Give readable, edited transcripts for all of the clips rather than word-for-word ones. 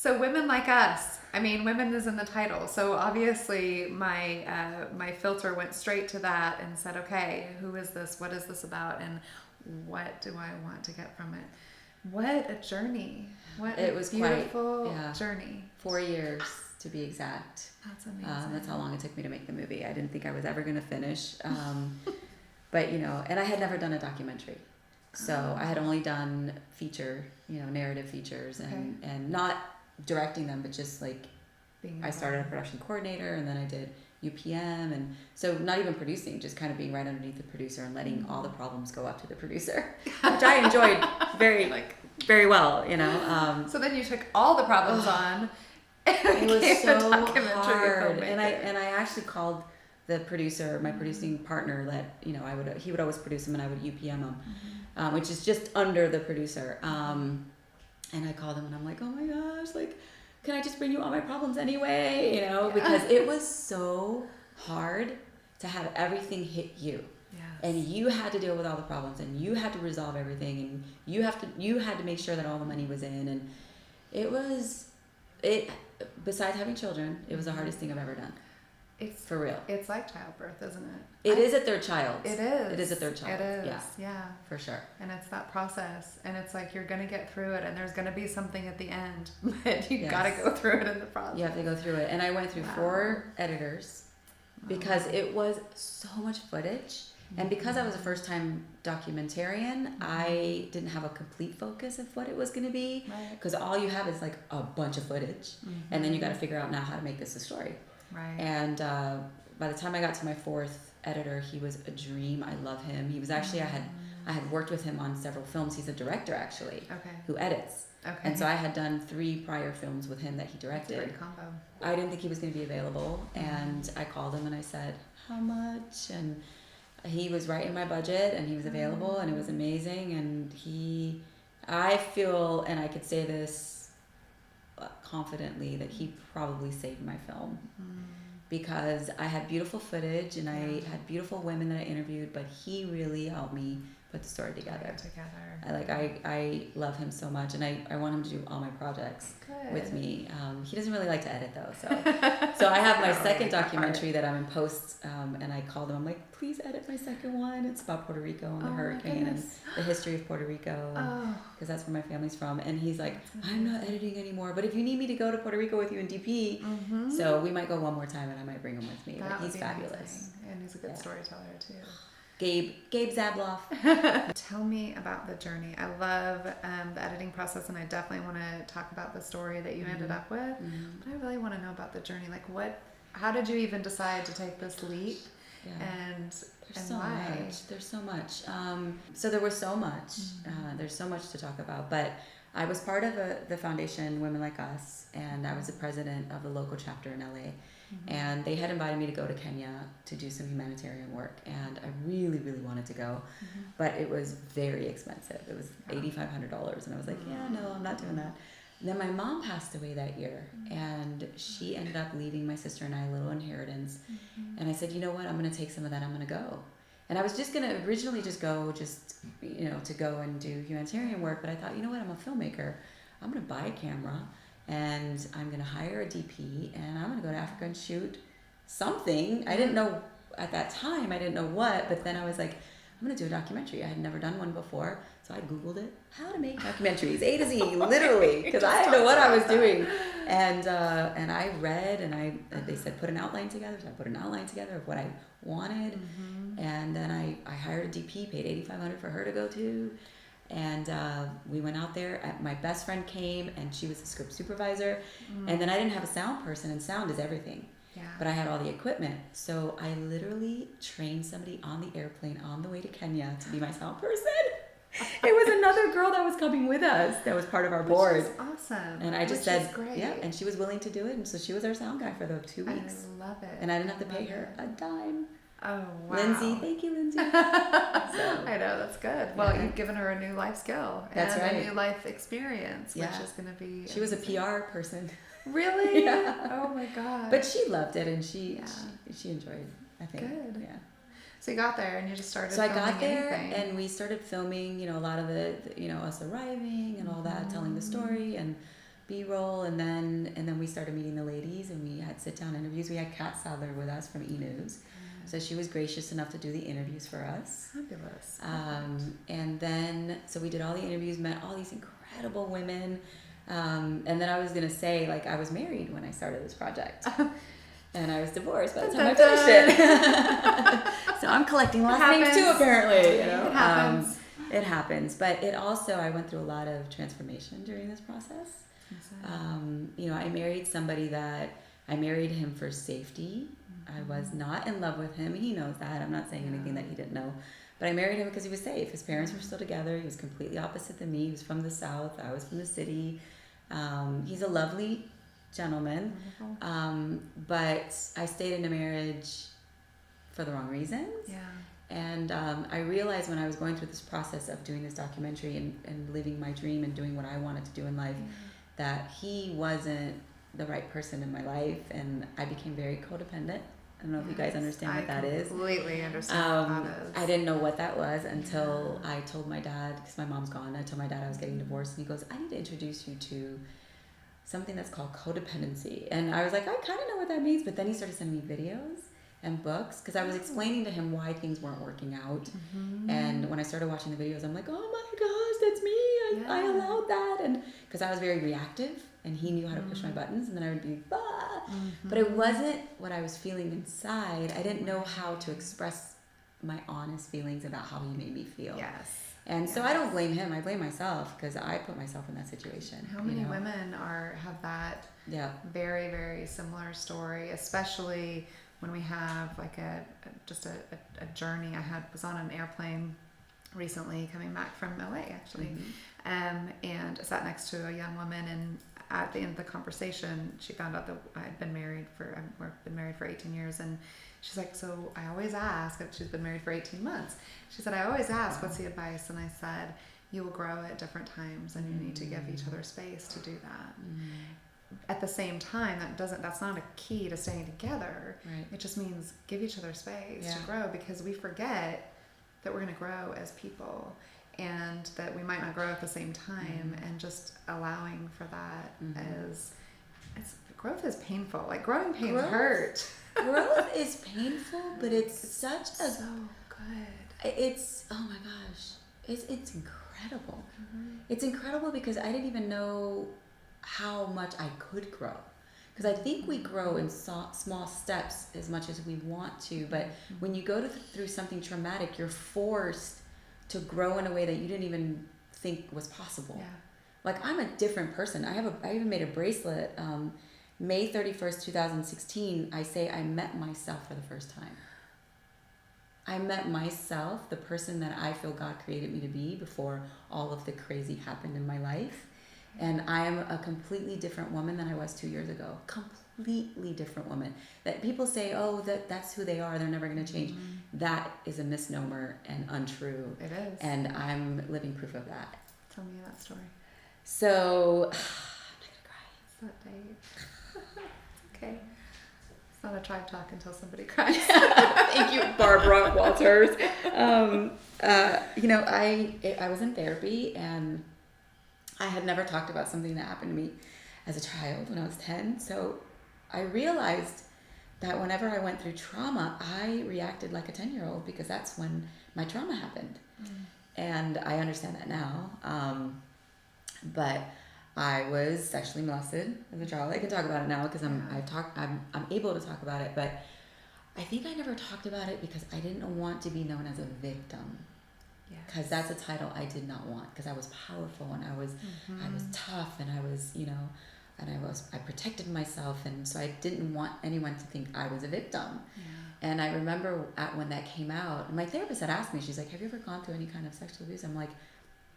So Women Like Us. I mean, women is in the title. So obviously my my filter went straight to that and said, okay, who is this? What is this about? And what do I want to get from it? What a journey. What It a was beautiful journey. 4 years to be exact. That's amazing. That's how long it took me to make the movie. I didn't think I was ever going to finish. But, and I had never done a documentary. So I had only done feature, narrative features and not directing them, but just like I started a production coordinator and then I did UPM. And so not even producing, just kind of being right underneath the producer and letting all the problems go up to the producer, which I enjoyed very well, So then you took all the problems on. It was so hard. And I actually called the producer, my producing partner, that he would always produce them and I would UPM them, which is just under the producer. And I called him and I'm like, oh my gosh, like, can I just bring you all my problems anyway? Because it was so hard to have everything hit you. Yes. And you had to deal with all the problems and you had to resolve everything and you had to make sure that all the money was in. And besides having children, it was the hardest thing I've ever done. It's for real. It's like childbirth, isn't it? It is a third child. It is. It is a third child. It is. Yeah. For sure. And it's that process. And it's like you're going to get through it and there's going to be something at the end. But you got to go through it in the process. You have to go through it. And I went through 4 editors because it was so much footage. And because I was a first-time documentarian, I didn't have a complete focus of what it was going to be. Because all you have is like a bunch of footage. And then you got to figure out now how to make this a story. Right. And by the time I got to my 4th editor, he was a dream. I love him. He was actually, I had worked with him on several films. He's a director actually, who edits. Okay. And so I had done 3 prior films with him that he directed. That's a great combo. I didn't think he was going to be available. And I called him and I said, how much? And he was right in my budget and he was available and it was amazing. And I feel, and I could say this confidently, that he probably saved my film because I had beautiful footage and I had beautiful women that I interviewed, but he really helped me put the story together. I love him so much and I want him to do all my projects with me. He doesn't really like to edit though, so I have my second documentary that I'm in post, and I called him. I'm like, please edit my second one. It's about Puerto Rico and the hurricane and the history of Puerto Rico, because that's where my family's from. And he's like, I'm not editing anymore, but if you need me to go to Puerto Rico with you in DP, so we might go one more time and I might bring him with me. But he's fabulous. Amazing. And he's a good storyteller too. Gabe Zabloff. Tell me about the journey. I love the editing process, and I definitely want to talk about the story that you ended up with. But I really want to know about the journey. Like, how did you even decide to take this leap? Yeah. And There's so why? much. There's so much. So there was so much. There's so much to talk about. But I was part of the foundation Women Like Us, and I was the president of the local chapter in LA. And they had invited me to go to Kenya to do some humanitarian work, and I really, really wanted to go, but it was very expensive. It was $8,500, and I was like, yeah, no, I'm not doing that. And then my mom passed away that year, and she ended up leaving my sister and I a little inheritance, and I said, you know what, I'm going to take some of that, I'm going to go. And I was just going to originally just go, to go and do humanitarian work, but I thought, you know what, I'm a filmmaker, I'm going to buy a camera, and I'm going to hire a DP, and I'm going to go to Africa and shoot something. I didn't know at that time, I didn't know what, but then I was like, I'm going to do a documentary. I had never done one before, so I Googled it, how to make documentaries, A to Z, literally, because I didn't know what I was doing. And I read, and they said, put an outline together, so I put an outline together of what I wanted, and then I hired a DP, paid $8,500 for her to go to. And we went out there. My best friend came, and she was the script supervisor. And then I didn't have a sound person, and sound is everything. Yeah. But I had all the equipment. So I literally trained somebody on the airplane on the way to Kenya to be my sound person. It was another girl that was coming with us that was part of our board. Which is awesome. And I just said, yeah, and she was willing to do it. And so she was our sound guy for the 2 weeks. I love it. And I didn't have to pay her a dime. Oh, wow. Lindsay, thank you, Lindsay. I know, that's good. Well, you've given her a new life skill. That's right. A new life experience, which is going to be She was a PR person. Really? Yeah. Oh, my God. But she loved it, and she enjoyed, I think. Good. Yeah. So you got there, and you just started filming. So I got there, and we started filming, a lot of us arriving and all that, telling the story, and B-roll, and then we started meeting the ladies, and we had sit-down interviews. We had Kat Sadler with us from E-News. So she was gracious enough to do the interviews for us. Fabulous. And then, so we did all the interviews, met all these incredible women. And then I was going to say, like, I was married when I started this project. And I was divorced by the time I finished it. So I'm collecting last names too, apparently. You know? It happens. It happens. But it also, I went through a lot of transformation during this process. You know, I married somebody that, I married him for safety. I was not in love with him. He knows that. I'm not saying anything that he didn't know. But I married him because he was safe. His parents were still together. He was completely opposite than me. He was from the South. I was from the city. He's a lovely gentleman. But I stayed in a marriage for the wrong reasons. Yeah. And I realized when I was going through this process of doing this documentary and living my dream and doing what I wanted to do in life, that he wasn't the right person in my life, and I became very codependent. I don't know if you guys understand what that is. I completely understand what that is. I didn't know what that was until I told my dad, because my mom's gone, I told my dad I was getting divorced, and he goes, I need to introduce you to something that's called codependency. And I was like, I kind of know what that means, but then he started sending me videos and books, because I was explaining to him why things weren't working out. And when I started watching the videos, I'm like, oh my gosh, that's me. I allowed that. And because I was very reactive, and he knew how to push my buttons, and then I would be, bah. But it wasn't what I was feeling inside. I didn't know how to express my honest feelings about how he made me feel. Yes. And so I don't blame him. I blame myself, because I put myself in that situation. How many women have that very, very similar story, especially when we have like a journey. I was on an airplane recently coming back from LA actually, and I sat next to a young woman, and at the end of the conversation she found out that I've been married for 18 years, and she's like, so I always ask, she's been married for 18 months, she said, I always ask, what's the advice? And I said, you will grow at different times, and you need to give each other space to do that. At the same time, that's not a key to staying together. Right. It just means give each other space to grow, because we forget that we're going to grow as people, and that we might not grow at the same time, and just allowing for that growth is painful. Like growing pains hurt. Growth is painful, but it's such a so good. It's, oh my gosh, it's incredible. It's incredible, because I didn't even know how much I could grow, because I think we grow in small steps as much as we want to, but when you go through something traumatic, you're forced to grow in a way that you didn't even think was possible. Like, I'm a different person. I even made a bracelet, May 31st 2016. I say I met myself for the first time. I met myself, the person that I feel God created me to be, before all of the crazy happened in my life. And I am a completely different woman than I was 2 years ago. Completely different woman. That people say, oh, that's who they are, they're never going to change. That is a misnomer and untrue. It is. And I'm living proof of that. Tell me that story. So, I'm not going to cry. It's that date. Okay. It's not a tribe talk until somebody cries. Thank you, Barbara Walters. You know, I was in therapy, and I had never talked about something that happened to me as a child when I was 10. So I realized that whenever I went through trauma, I reacted like a 10-year-old, because that's when my trauma happened. And I understand that now. But I was sexually molested as a child. I can talk about it now, because I'm able to talk about it. But I think I never talked about it because I didn't want to be known as a victim. Because that's a title I did not want, because I was powerful, and I was tough, and I was, you know, and I protected myself, and so I didn't want anyone to think I was a victim. And I remember when that came out, my therapist had asked me, she's like, have you ever gone through any kind of sexual abuse? I'm like,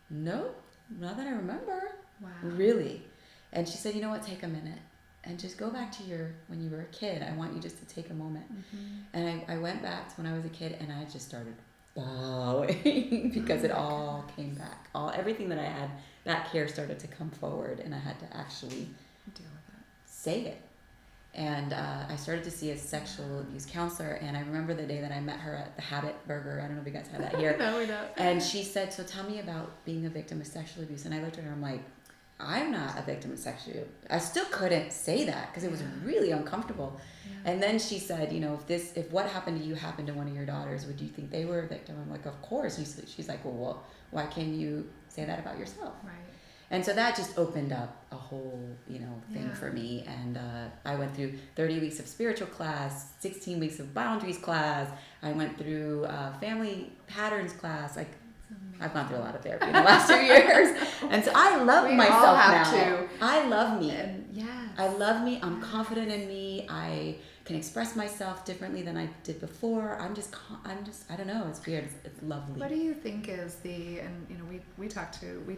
no, not that I remember. Wow. Really? And she said, you know what, take a minute and just go back to when you were a kid. I want you just to take a moment. And I went back to when I was a kid, and I just started bawling because it all came back. Everything that I had back here started to come forward, and I had to actually deal with it. Say it. And I started to see a sexual abuse counselor, and I remember the day that I met her at the Habit Burger. I don't know if you guys have that here. No, we don't. And she said, so tell me about being a victim of sexual abuse. And I looked at her, I'm like, I'm not a victim of sexual abuse. I still couldn't say that because it was really uncomfortable. Yeah. And then she said, you know, if what happened to you happened to one of your daughters, would you think they were a victim? I'm like, of course. And she's like, well, why can't you say that about yourself? Right. And so that just opened up a whole, you know, thing for me. And I went through 30 weeks of spiritual class, 16 weeks of boundaries class. I went through family patterns class. Like, I've gone through a lot of therapy in the last 2 years. And so I love myself all have now. to. I love me. Yes. I love me. I'm confident in me. I can express myself differently than I did before. I'm just, I don't know. It's weird. It's lovely. What do you think is and you know, we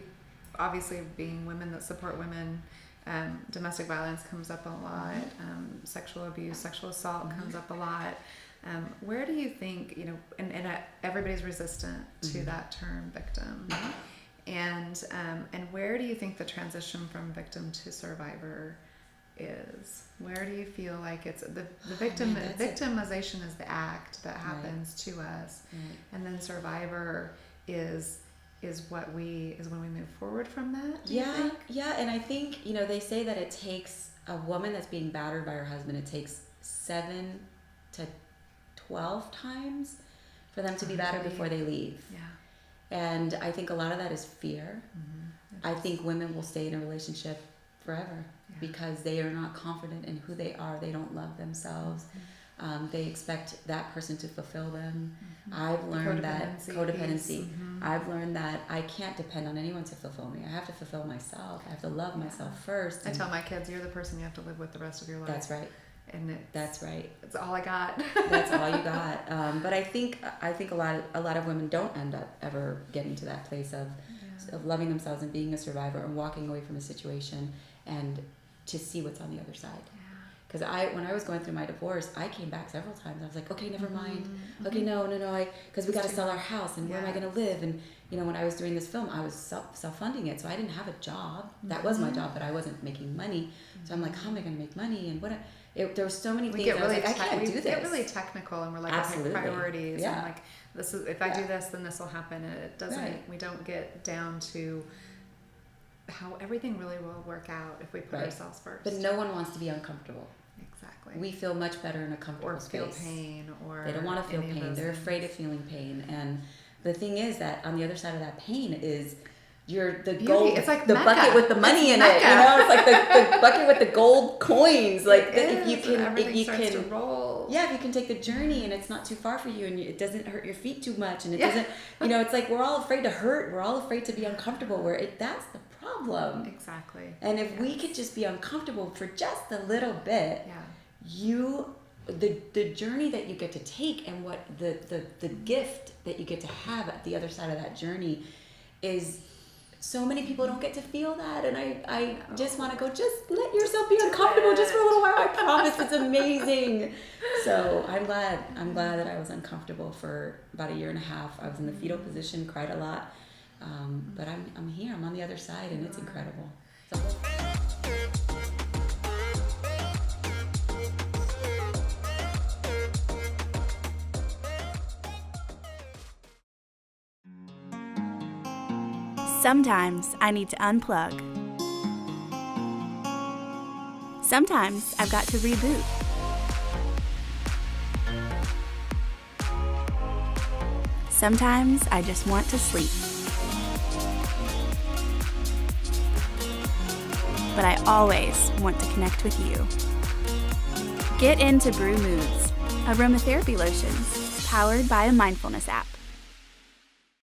obviously being women that support women, domestic violence comes up a lot, sexual abuse, sexual assault comes up a lot. Where do you think, you know, and everybody's resistant to that term victim, and where do you think the transition from victim to survivor is? Where do you feel like it's the victimization is the act that happens to us, and then survivor is when we move forward from that? Do you think? And I think, you know, they say that it takes a woman that's being battered by her husband, it takes 7 to 12 times for them to be battered before they leave. And I think a lot of that is fear. I think women will stay in a relationship forever because they are not confident in who they are. They don't love themselves. They expect that person to fulfill them. I've learned that codependency. I've learned that I can't depend on anyone to fulfill me. I have to fulfill myself. I have to love myself first. I tell my kids, you're the person you have to live with the rest of your life. That's right. And that's right. It's all I got. That's all you got. But I think a lot of women don't end up ever getting to that place of loving themselves and being a survivor and walking away from a situation and to see what's on the other side. Because when I was going through my divorce, I came back several times. I was like, okay, never mind. Okay, no, because we got to sell our house, and where am I going to live? And you know, when I was doing this film, I was self-funding it, so I didn't have a job. That was my job, but I wasn't making money. So I'm like, how am I going to make money? And there were so many things. Get really I can't do this. We get really technical, and we're like, okay, priorities. Yeah. And like, this is if I do this, then this will happen. And it doesn't. Right. We don't get down to how everything really will work out if we put ourselves first. But no one wants to be uncomfortable. Exactly. We feel much better in a comfortable space. Or feel pain, or they don't want to feel pain. They're afraid of feeling pain. And the thing is that on the other side of that pain is the gold, it's like the Mecca. bucket with the money in it. You know, it's like the bucket with the gold coins. Like if you can to roll. Yeah, if you can take the journey and it's not too far for you and it doesn't hurt your feet too much and it doesn't, you know, it's like we're all afraid to hurt. We're all afraid to be uncomfortable. That's the problem. Exactly. And if we could just be uncomfortable for just a little bit, the journey that you get to take and what the gift that you get to have at the other side of that journey is. So many people don't get to feel that, and I just want to go, just let yourself be uncomfortable just for a little while. I promise it's amazing. So I'm glad that I was uncomfortable for about 1.5 years. I was in the fetal position, cried a lot, but I'm here. I'm on the other side, and it's incredible. So. Sometimes I need to unplug. Sometimes I've got to reboot. Sometimes I just want to sleep. But I always want to connect with you. Get into Brew Moods, aromatherapy lotions powered by a mindfulness app.